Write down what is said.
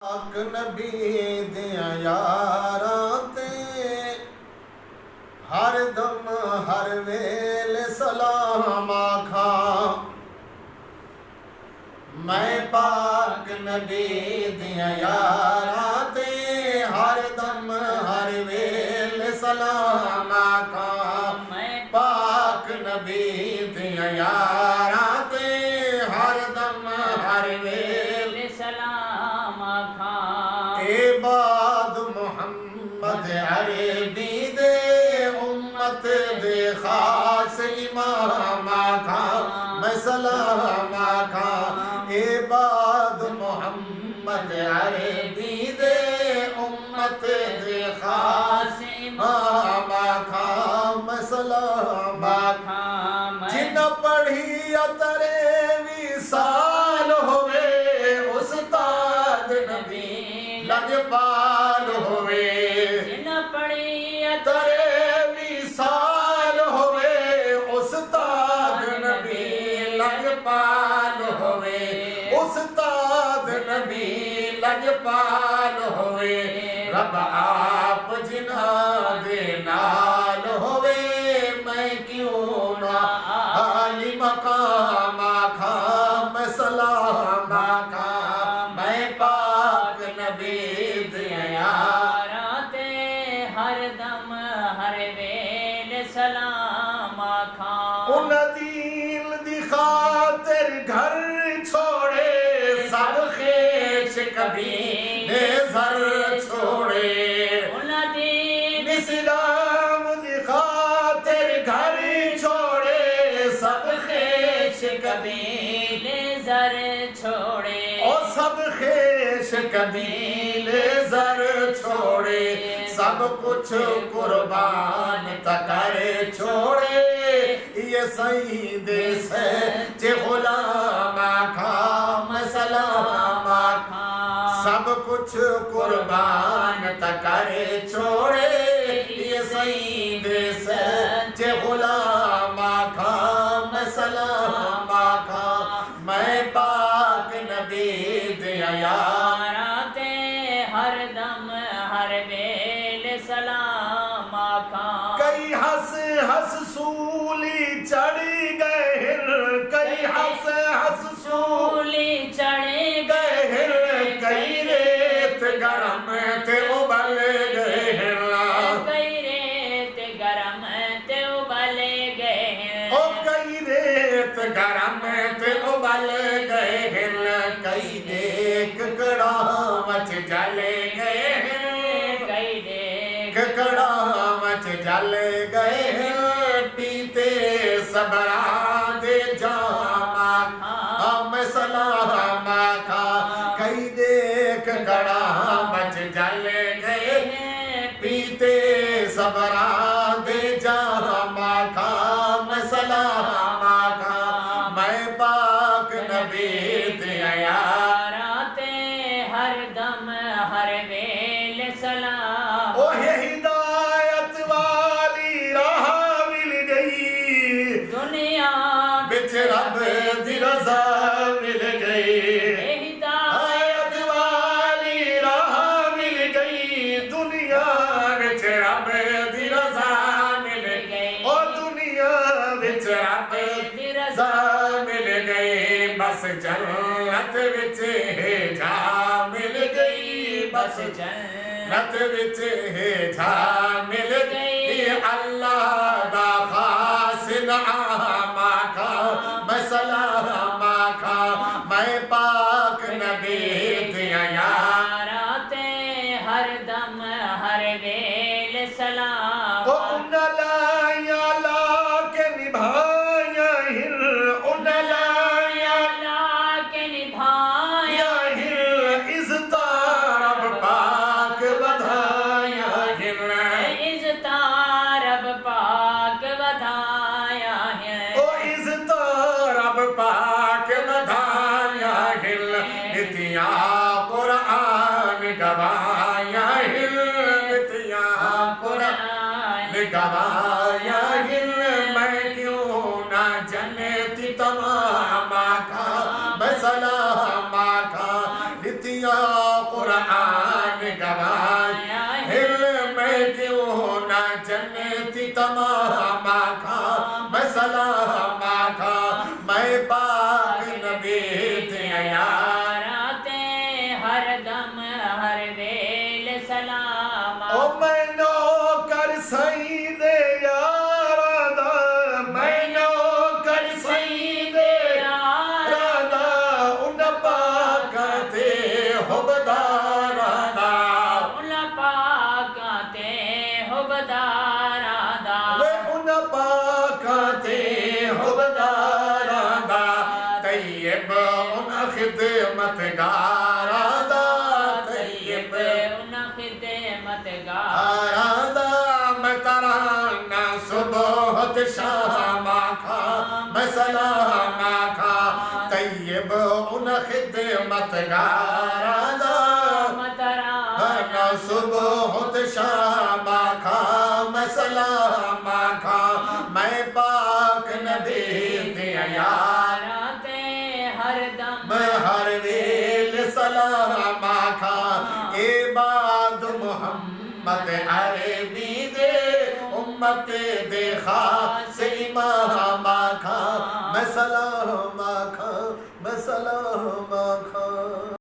पाक नबी दिया यारां ते हर दम हर वेल सलाम आखां। मैं पाक नबी दिया यारां ते हर दम हर वेल सलाम आखां। मैं पाक नबी दिया यारां ते हर दम हर वेल सलाम आखां। बाद मोहम्मद अरबी दे उम्मत दे खास इमाम आखां। मैं सलाम आखां। बाद मोहम्मद अरबी दे उम्मत दे खास इमाम आखां। मैं सलाम आखां। जिन पढ़ी अतरे विसाल होवे उस्ताद नबी लजपाल होवे। जिन पढ़ी अतरे विसाल होवे उस्ताद नबी लजपाल होवे। उस्ताद नबी लजपाल होवे। रब आप जिना दे नाल होवे। मैं क्यों ना आली मकाम आखां। मैं सलाम आखां। मैं पाक नबी दिया यारां ते हर दम हर वेल सलाम आखां। उन दीन दी खातिर घर छोड़े सब खेश कभी ने सर छोड़े। उन दीन इस्लाम दी खातिर घर छोड़े सब खेश कबीले जर छोड़े। और सब खेश कबीले जर छोड़े। सब कुछ कुर्बान तकर छोड़े। ये सही देश चे गुलाम आखां। मैं सलाम आखां। सब कुछ कुर्बान तकर छोड़े। ये सही देश चे गुलाम आखां। मैं सलाम आखां। मैं पाक नबी दिया यारां ते हर दम हर वेल सलाम आखां। कई हंस हंस सूली चढ़ी गए। कई हंस हंस सूली चढ़े गए। कई रेत गरम ते उबल गए। कई रेत गरम ते उबल गए। ओ कई रेत गरम ते उबल गए। कई देख कड़ामच जल गए। कई देख कड़ामच जल गए। पीते सबरा दे जाम आखां। मैं सलाम आखां। कई देख कड़ामच जल गए। पीते सबरा दे जाम आखां। मैं सलाम आखां। मैं पाक नबी दिया यारां ते हर दम हर वेल सलाम। ओ ये हिदायत वाली राह मिल गई। दुनिया बिच रब दी रज़ा मिल गई। हिदायत वाली राह मिल गई। दुनिया बिच रब दी रज़ा मिल गई। ओ दुनिया बिच रब दी रज़ा मिल गई। बस जन्नत विच जा मिल गई। बस जन्नत विच जा मिल गई। अल्लाह दा खास नाम आखां। मैं सलाम आखां। मैं पाक नबी दिया यारां ते हर दम हर वेल सलाम। ओ उन लाया ला के निभाया हिल। उन लाया ला के निभाया हिल। इज़्ज़त रब पाक बधाया हिल। इज़्ज़त रब पाक बधाया है। ओ इज़्ज़त रब पाक बधाया हिल। नितिया कुरान गवाया हिल। नितिया कुरान गवाया हिल। मैं क्यों ना जन्नती तमाम आखां। मैं सलाम आखां। नितिया कुरान आन गवाया हिल में क्यों ना जन्नती तमाम आखा मैं सलाम आखा मैं पाक नबी ते याराते हर दम हर वेल सलाम ओ मैं नौकर सईद यारा दा मैं नौकर सईद यारा दा उन पाक ते हुबदारा दा उन पाक ते हुबदारा दा वे उन पाक ते हुबदारा दा तैयब उन खिदमतगारा दा तैयब उन खिदमतगार आरादा मैं तराना सुबह शाम आखा मैं सलाम आखा तैयब उन खिदमतगारा दा ना सुबह शाम आखा मैं सलाम आखा मैं पाक नबी दे याराते हर दम मैं हर वेल सलाम आखा ए बाद मोहम्मद अरबी दे उम्मत दे खास इमाम आखा मैं सलाम